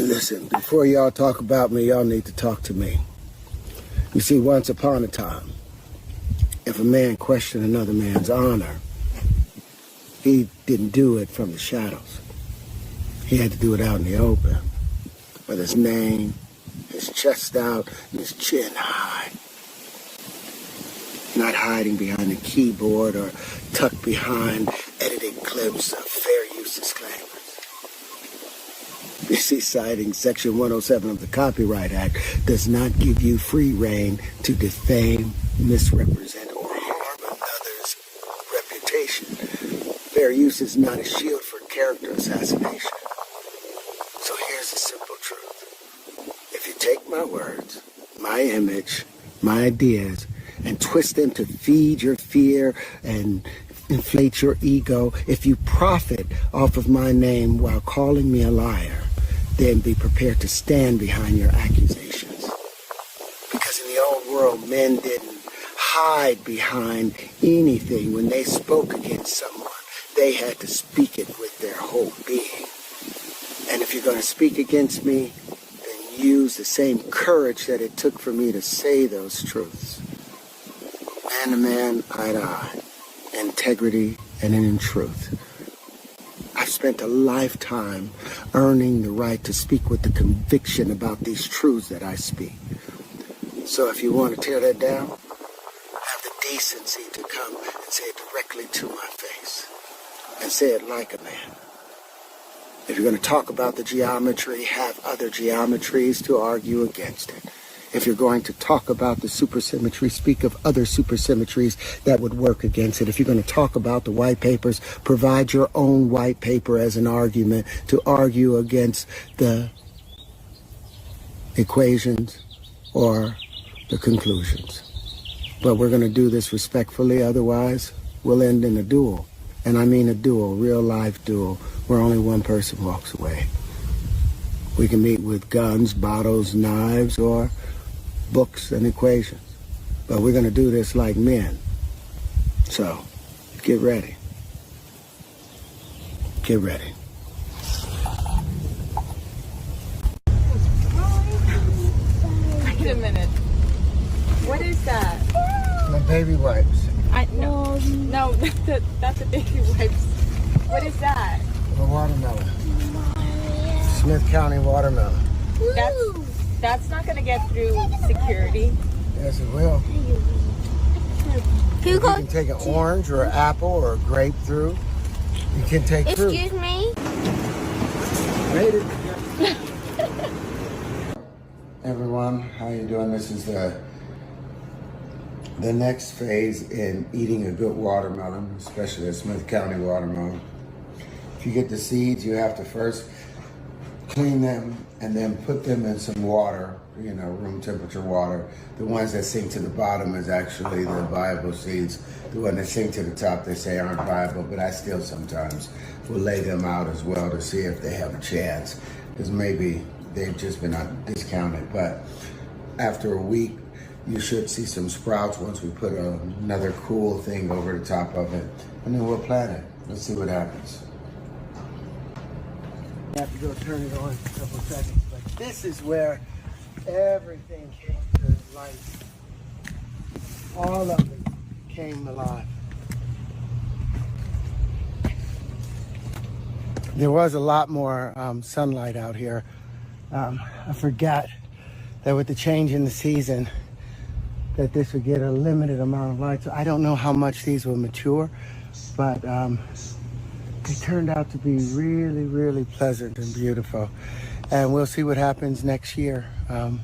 Listen, before y'all talk about me, y'all need to talk to me. You see, once upon a time, if a man questioned another man's honor, he didn't do it from the shadows. He had to do it out in the open, with his name, his chest out, and his chin high. Not hiding behind a keyboard or tucked behind edited clips of fair use disclaimers. You see, citing Section 107 of the Copyright Act does not give you free rein to defame, misrepresent, or harm another's reputation. Fair use is not a shield for character assassination. So here's the simple truth. If you take my words, my image, my ideas, and twist them to feed your fear and inflate your ego, if you profit off of my name while calling me a liar, then be prepared to stand behind your accusations. Because in the old world, men didn't hide behind anything. When they spoke against someone, they had to speak it with their whole being. And if you're going to speak against me, then use the same courage that it took for me to say those truths. Man to man, eye to eye, integrity and in truth. I've spent a lifetime earning the right to speak with the conviction about these truths that I speak. So if you want to tear that down, have the decency to come and say it directly to my face. And say it like a man. If you're going to talk about the geometry, have other geometries to argue against it. If you're going to talk about the supersymmetry, speak of other supersymmetries that would work against it. If you're going to talk about the white papers, provide your own white paper as an argument to argue against the equations or the conclusions. But we're going to do this respectfully, otherwise we'll end in a duel. And I mean a duel, real life duel, where only one person walks away. We can meet with guns, bottles, knives, or books and equations. But we're going to do this like men. So, get ready. Get ready. Wait a minute. What is that? My baby wipes. No, that's a baby wipes. What is that? A watermelon. Smith County watermelon. That's not going to get through security. Yes, it will. You can take an orange or an apple or a grape through. You can take through. Excuse me? Made it. Everyone, how you doing? This is the next phase in eating a good watermelon, especially a Smith County watermelon. If you get the seeds, you have to first clean them and then put them in some water, room temperature water. The ones that sink to the bottom is actually the viable seeds. The ones that sink to the top, they say aren't viable, but I still sometimes will lay them out as well to see if they have a chance, because maybe they've just been discounted. But after a week, you should see some sprouts once we put another cool thing over the top of it, and then we'll plant it. Let's see what happens. I have to go turn it on in a couple of seconds, but this is where everything came to life. All of it came alive. There was a lot more sunlight out here. I forgot that with the change in the season, that this would get a limited amount of light. So I don't know how much these will mature, but they turned out to be really, really pleasant and beautiful. And we'll see what happens next year. I'm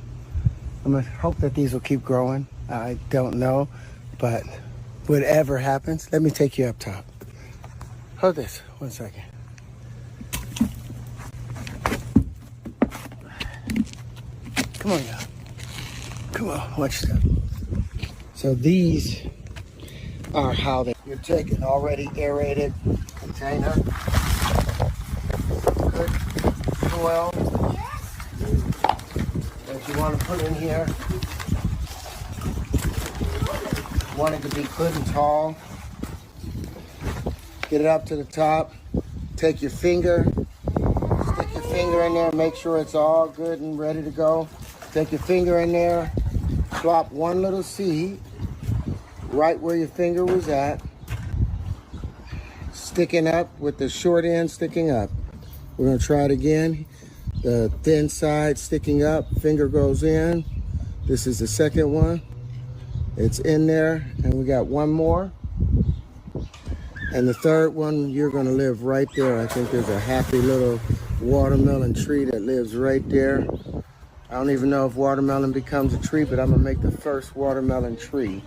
gonna hope that these will keep growing. I don't know, but whatever happens, let me take you up top. Hold this, 1 second. Come on, y'all. Come on, watch that. So these are how you're taking already aerated container. Good Duel that you want to put in here. Want it to be good and tall. Get it up to the top. Take your finger, stick your finger in there, make sure it's all good and ready to go. Take your finger in there, plop one little seed right where your finger was at, sticking up with the short end sticking up. We're gonna try it again. The thin side sticking up, finger goes in. This is the second one. It's in there, and we got one more. And the third one, you're gonna live right there. I think there's a happy little watermelon tree that lives right there. I don't even know if watermelon becomes a tree, but I'm gonna make the first watermelon tree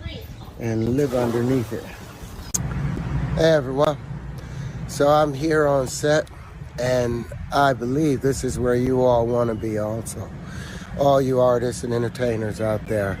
and live underneath it. Hey everyone, so I'm here on set, and I believe this is where you all wanna be also. All you artists and entertainers out there.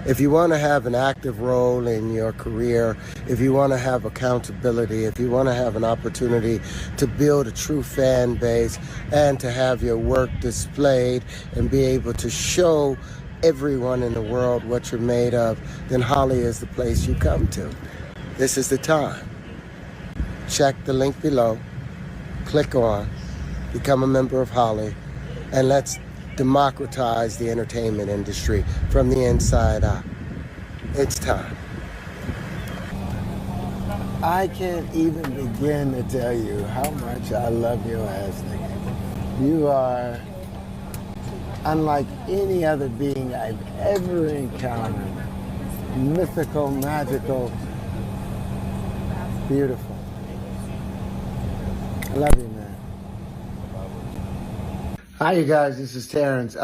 If you want to have an active role in your career, if you want to have accountability, if you want to have an opportunity to build a true fan base and to have your work displayed and be able to show everyone in the world what you're made of, then Holly is the place you come to. This is the time. Check the link below, click on, become a member of Holly, and let's democratize the entertainment industry from the inside out. It's time. I can't even begin to tell you how much I love your ass nigga. You are unlike any other being I've ever encountered. Mythical, magical, beautiful. I love you, man. Hi, you guys. This is Terrence.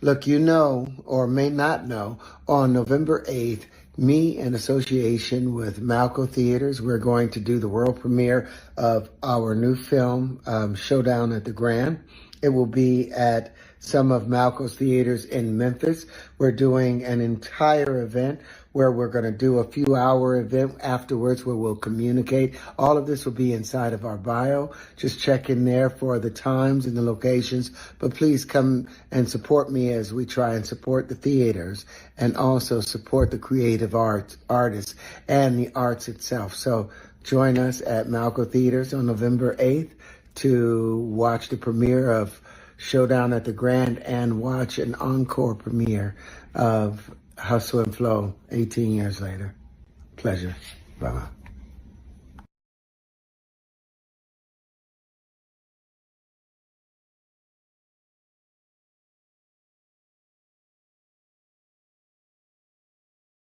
Look, you know, or may not know, on November 8th, me, in association with Malco Theaters, we're going to do the world premiere of our new film, Showdown at the Grand. It will be at some of Malco's theaters in Memphis. We're doing an entire event where we're going to do a few-hour event afterwards where we'll communicate. All of this will be inside of our bio. Just check in there for the times and the locations. But please come and support me as we try and support the theaters and also support the creative artists and the arts itself. So join us at Malco Theaters on November 8th to watch the premiere of Showdown at the Grand and watch an encore premiere of Hustle and Flow 18 years later. Pleasure. Bye-bye.